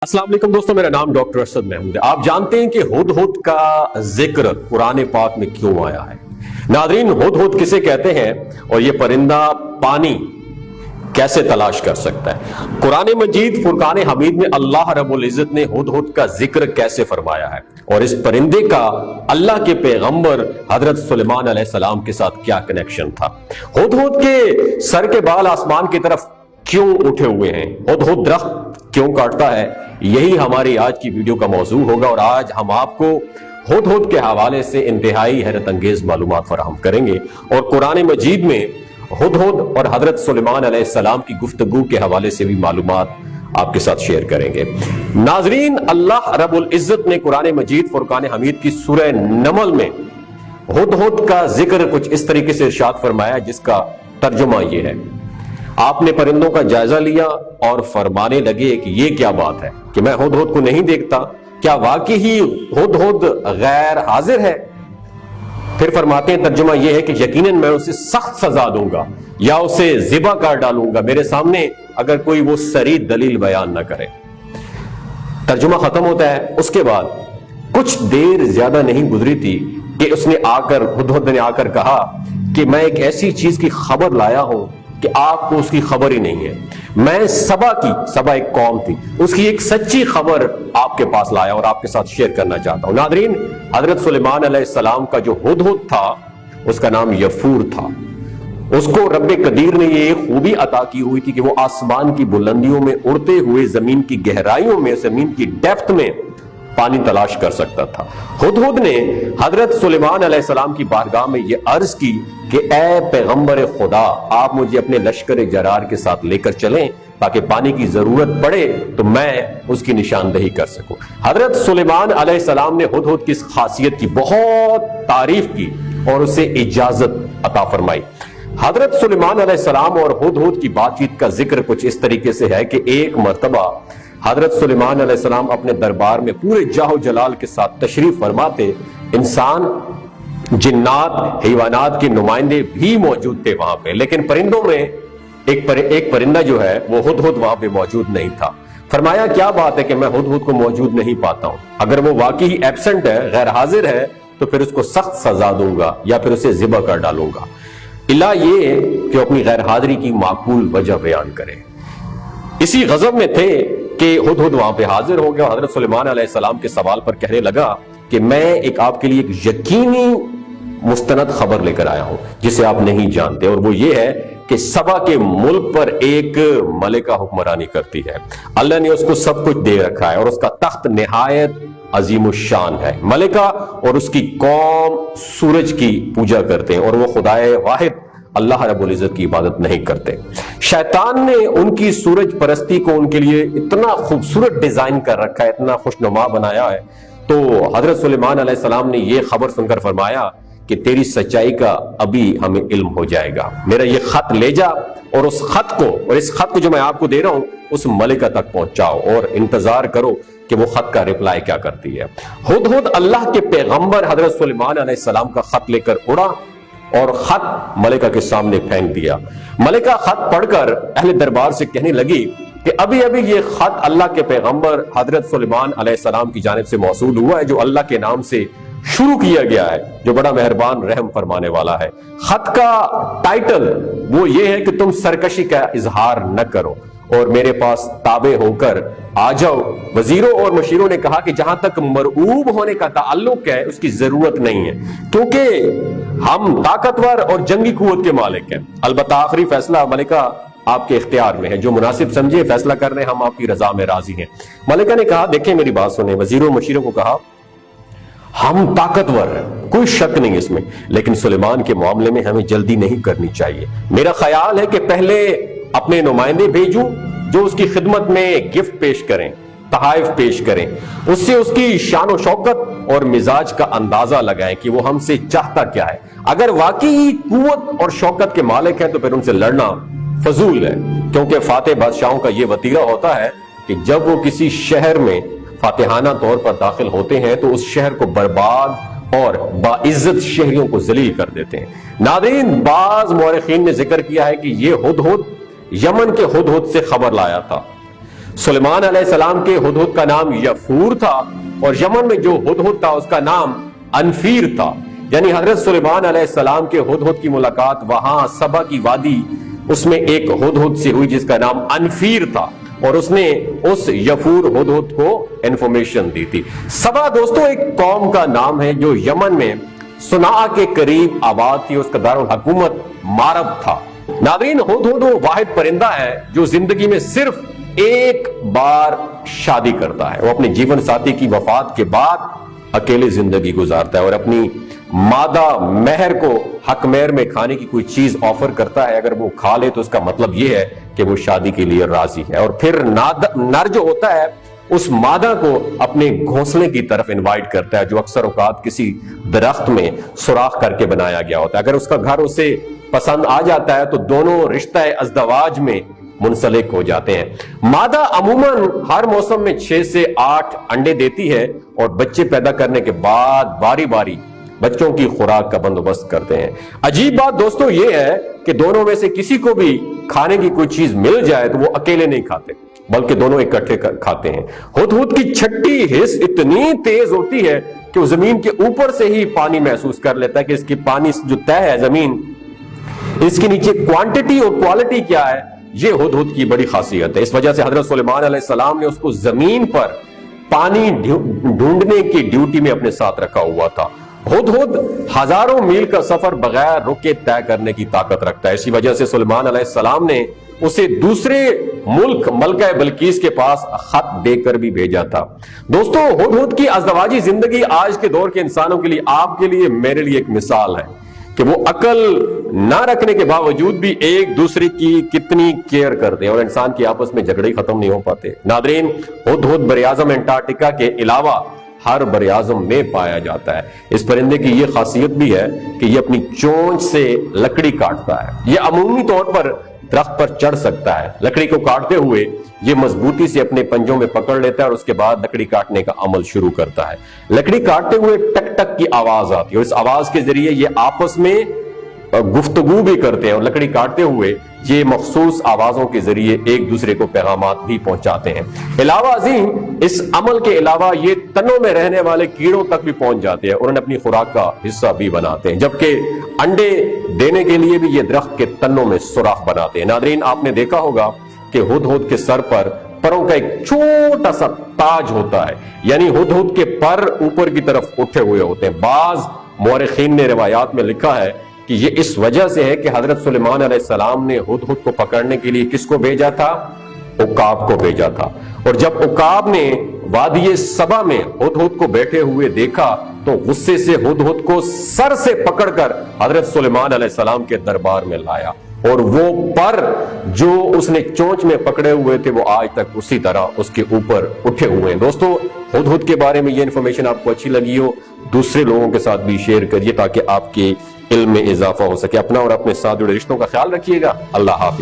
अस्सलाम वालेकुम दोस्तों, मेरा नाम डॉक्टर असद महमूद है। आप जानते हैं कि हुदहुद का जिक्र कुरान पाक में क्यों आया है? नादरीन, हुदहुद किसे कहते हैं और ये परिंदा पानी कैसे तलाश कर सकता है? कुरान मजीद फुरकान हमीद में अल्लाह रब्बुल इज्जत ने हुदहुद का जिक्र कैसे फरमाया है और इस परिंदे का अल्लाह के पैगंबर हजरत सुलेमान अलैहिस्सलाम के साथ क्या कनेक्शन था? हुदहुद के सर के बाल आसमान की तरफ क्यों उठे हुए हैं? हुदहुद दरख्त क्यों काटता है? यही हमारी आज की वीडियो का मौजू होगा और आज हम आपको हुदहुद के हवाले से इंतहाई हैरत अंगेज मालूमात फराहम करेंगे और कुरान मजीद में हुदहुद और हजरत सुलेमान अलैहिस्सलाम की गुफ्तगू के हवाले से भी मालूमात आपके साथ शेयर करेंगे। नाजरीन, अल्लाह रब्बुल इज्जत ने कुरान मजीद फुरकान हमीद की सूरह नमल में हुदहुद का जिक्र कुछ इस तरीके से इरशाद फरमाया जिसका तर्जुमा ये है। आपने परिंदों का जायजा लिया और फरमाने लगे कि ये क्या बात है कि मैं हुदहुद को नहीं देखता, क्या वाकई ही हुदहुद गैर हाजिर है? फिर फरमाते हैं तर्जुमा यह है कि यकीनन मैं उसे सख्त सजा दूंगा या उसे ज़िबा कर डालूंगा मेरे सामने अगर कोई वो सरी दलील बयान ना करे। तर्जुमा खत्म होता है। उसके बाद कुछ देर ज्यादा नहीं गुजरी थी कि उसने आकर हुदहुद ने आकर कहा कि मैं एक ऐसी चीज की खबर लाया हूं कि आपको उसकी खबर ही नहीं है। मैं सबा एक कौम थी, उसकी एक सच्ची खबर आपके पास लाया और आपके साथ शेयर करना चाहता हूं। नादरीन, हजरत सुलेमान अलैहिस्सलाम का जो हुदहुद था उसका नाम यफूर था। उसको रब्बे कदीर ने ये खूबी अता की हुई थी कि वो आसमान की बुलंदियों में उड़ते हुए जमीन की गहराइयों में, जमीन की डेप्थ में पानी तलाश कर सकता था। हुदहुद ने हजरत सुलेमान अलैहिस्सलाम की बारगाह में यह अर्ज की कि ए पैगंबर खुदा, आप मुझे अपने लश्कर जरार के साथ लेकर चलें ताकि पानी की जरूरत पड़े तो मैं उसकी निशानदही कर सकूं। हजरत सुलेमान अलैहिस्सलाम ने हुदहुद की इस खासियत की बहुत तारीफ की और उसे इजाजत अता फरमाई। हजरत सुलेमान अलैहिस्सलाम और हुदहुद की बातचीत का जिक्र कुछ इस तरीके से है कि एक मर्तबा हजरत सुलेमान अलैहिस्सलाम अपने दरबार में पूरे जाहो जलाल के साथ तशरीफ फरमाते। इंसान, जिन्नात, हैवानात के नुमाइंदे भी मौजूद थे वहां पे, लेकिन परिंदों में एक परिंदा जो है वो हुदहुद वहां पे मौजूद नहीं था। फरमाया क्या बात है कि मैं हुदहुद को मौजूद नहीं पाता हूं? अगर वो वाकई ही एब्सेंट है, गैर हाजिर है, तो फिर उसको सख्त सजा दूंगा या फिर उसे ज़िबा कर डालूंगा। इला ये कि अपनी गैर हाजिरी की माकूल वजह बयान करे। इसी गजब में थे कि हुदहुद वहां पे हाजिर हो गया। हजरत सुलेमान अलैहिस्सलाम के सवाल पर कहने लगा कि मैं आपके लिए एक यकीनी मुस्तनद खबर लेकर आया हूं जिसे आप नहीं जानते, और वो ये है कि सबा के मुल्क पर एक मलिका हुक्मरानी करती है। अल्लाह ने उसको सब कुछ दे रखा है और उसका तख्त निहायत अजीमुशान है। मलिका और उसकी कौम सूरज की पूजा करते हैं और वो खुदाए वाहिद अल्लाह रब्बुल इज्जत की इबादत नहीं करते। शैतान ने उनकी सूरज परस्ती को उनके लिए इतना खूबसूरत डिजाइन कर रखा है, इतना खुशनुमा बनाया है। तो हजरत सुलेमान अलैहिस्सलाम ने यह खबर सुनकर फरमाया कि तेरी सच्चाई का अभी हमें इल्म हो जाएगा। मेरा ये खत ले जा और उस खत को, और इस खत को जो मैं आपको दे रहा हूं, उस मलिका तक पहुंचाओ और इंतजार करो कि वो खत का रिप्लाई क्या करती है। हुदहुद अल्लाह के पैगंबर हजरत सुलेमान अलैहिस्सलाम का खत लेकर उड़ा और खत मलिका के सामने फेंक दिया। मलिका खत पढ़कर अहले दरबार से कहने लगी कि अभी अभी ये खत अल्लाह के पैगंबर हजरत सुलेमान अलैहिस्सलाम की जानिब से मौसूल हुआ है, जो अल्लाह के नाम से शुरू किया गया है, जो बड़ा मेहरबान रहम फरमाने वाला है। खत का टाइटल वो ये है कि तुम सरकशी का इजहार न करो और मेरे पास ताबे होकर आ जाओ। वजीरों और मशीरों ने कहा कि जहां तक मरऊब होने का ताल्लुक है उसकी जरूरत नहीं है, क्योंकि हम ताकतवर और जंगी कुव्वत के मालिक हैं। अलबत्ता आखिरी फैसला मलिका आपके इख्तियार में है, जो मुनासिब समझे फैसला कर रहे हैं, हम आपकी रजा में राजी हैं। मलिका ने कहा, देखें मेरी बात सुने। वजीरों मशीरों को कहा, हम ताकतवर हैं, कोई शक नहीं इसमें, लेकिन सुलेमान के मामले में हमें जल्दी नहीं करनी चाहिए। मेरा ख्याल है कि पहले अपने नुमाइंदे भेजूं जो उसकी खिदमत में गिफ्ट पेश करें, तहाइफ पेश करें, उससे उसकी शान और शौकत और मिजाज का अंदाजा लगाएं कि वो हमसे चाहता क्या है। अगर वाकई कुव्वत और शौकत के मालिक है तो फिर उनसे लड़ना फजूल है, क्योंकि फातेह बादशाहों का यह वतीरा होता है कि जब वो किसी शहर में फातिहाना तौर पर दाखिल होते हैं तो उस शहर को बर्बाद और बाइज्जत शहरियों को जलील कर देते हैं। नादरीन, बाज मौरखीन ने जिक्र किया है कि यह हुदहुद यमन के हुदहुद से खबर लाया था। सुलेमान अलैहिस्सलाम के हुदहुद का नाम यफूर था और यमन में जो हुदहुद था उसका नाम अनफीर था। यानी हजरत सुलेमान अलैहिस्सलाम के हुदहुद की मुलाकात वहां सबा की वादी उसमें एक हुदहुद से हुई जिसका नाम अनफीर था और उसने उस यफूर हुदहुद को इंफॉर्मेशन दी थी। सबा दोस्तों एक कौम का नाम है जो यमन में सुना के करीब आबाद थी, उसका दारुल हुकूमत मारब था। नाज़रीन, हुदहुद वो वाहिद परिंदा है जो जिंदगी में सिर्फ एक बार शादी करता है। वो अपने जीवन साथी की वफात के बाद अकेले जिंदगी गुजारता है और अपनी मादा मेहर को हक मेहर में खाने की कोई चीज ऑफर करता है। अगर वो खा ले तो उसका मतलब ये है कि वो शादी के लिए राजी है। और फिर नर जो होता है उस मादा को अपने घोंसले की तरफ इनवाइट करता है, जो अक्सर औकात किसी दरख्त में सुराख करके बनाया गया होता है। अगर उसका घर उसे पसंद आ जाता है तो दोनों रिश्ता अज़दवाज में मुंसलिक हो जाते हैं। मादा अमूमन हर मौसम में 6 से 8 अंडे देती है और बच्चे पैदा करने के बाद बारी बारी बच्चों की खुराक का बंदोबस्त करते हैं। अजीब बात दोस्तों ये है कि दोनों में से किसी को भी खाने की कोई चीज मिल जाए तो वो अकेले नहीं खाते बल्कि दोनों इकट्ठे खाते हैं। हुदहुद की छठी हिस्स इतनी तेज होती है कि वो जमीन के ऊपर से ही पानी महसूस कर लेता है कि इसकी पानी जो तय है जमीन, इसके नीचे क्वांटिटी और क्वालिटी क्या है, ये हुदहुद की बड़ी खासियत है। इस वजह से हजरत सुलेमान अलैहिस्सलाम ने उसको जमीन पर पानी ढूंढने की ड्यूटी में अपने साथ रखा हुआ था। हुदहुद हजारों मील का सफर बगैर रुके तय करने की ताकत रखता है। इसी वजह से सुलेमान अलैहिस्सलाम ने उसे दूसरे मुल्क मलका बिल्कीस के पास खत देकर भी भेजा था। दोस्तों, हुदहुद की अज़दवाजी जिंदगी आज के दौर के इंसानों के लिए, आपके लिए, मेरे लिए एक मिसाल है कि वो अकल ना रखने के बावजूद भी एक दूसरे की कितनी केयर करते हैं और इंसान के आपस में झगड़े खत्म नहीं हो पाते। नादरीन, हुदहुद बरआज़म अंटार्कटिका के अलावा हर बरआज़म में पाया जाता है। इस परिंदे की यह खासियत भी है कि यह अपनी चोंच से लकड़ी काटता है। यह अमूमी तौर पर दरख्त पर चढ़ सकता है। लकड़ी को काटते हुए ये मजबूती से अपने पंजों में पकड़ लेता है और उसके बाद लकड़ी काटने का अमल शुरू करता है। लकड़ी काटते हुए टक टक की आवाज आती है और इस आवाज के जरिए ये आपस में गुफ्तगू भी करते हैं और लकड़ी काटते हुए ये मखसूस आवाजों के जरिए एक दूसरे को पैगामात भी पहुंचाते हैं। अलावा अजीम, इस अमल के अलावा ये तनों में रहने वाले कीड़ों तक भी पहुंच जाते हैं और उन्हें अपनी खुराक का हिस्सा भी बनाते हैं, जबकि अंडे देने के लिए भी ये दरख्त के तनों में सुराख बनाते हैं। नादरीन, आपने देखा होगा कि हुदहुद के सर पर परों का एक छोटा सा ताज होता है, यानी हुदहुद के पर ऊपर की तरफ उठे हुए होते हैं। बाज मुअर्रिखीन ने रिवायात में लिखा है कि ये इस वजह से है कि हजरत सुलेमान अलैहिस्सलाम ने हुदहुद को पकड़ने के लिए किसको भेजा था? उकाब को भेजा था। और जब उकाब ने वादी सबा में हुदहुद को बैठे हुए देखा तो गुस्से से हुदहुद को सर से पकड़कर हजरत सुलेमान अलैहिस्सलाम के दरबार में लाया और वो पर जो उसने चोंच में पकड़े हुए थे वो आज तक उसी तरह उसके ऊपर उठे हुए हैं। दोस्तों, हुदहुद के बारे में ये इंफॉर्मेशन आपको अच्छी लगी हो, दूसरे लोगों के साथ भी शेयर करिए ताकि आपके इल्म में इजाफा हो सके। अपना और अपने साथ जुड़े रिश्तों का ख्याल रखिएगा। अल्लाह हाफिज।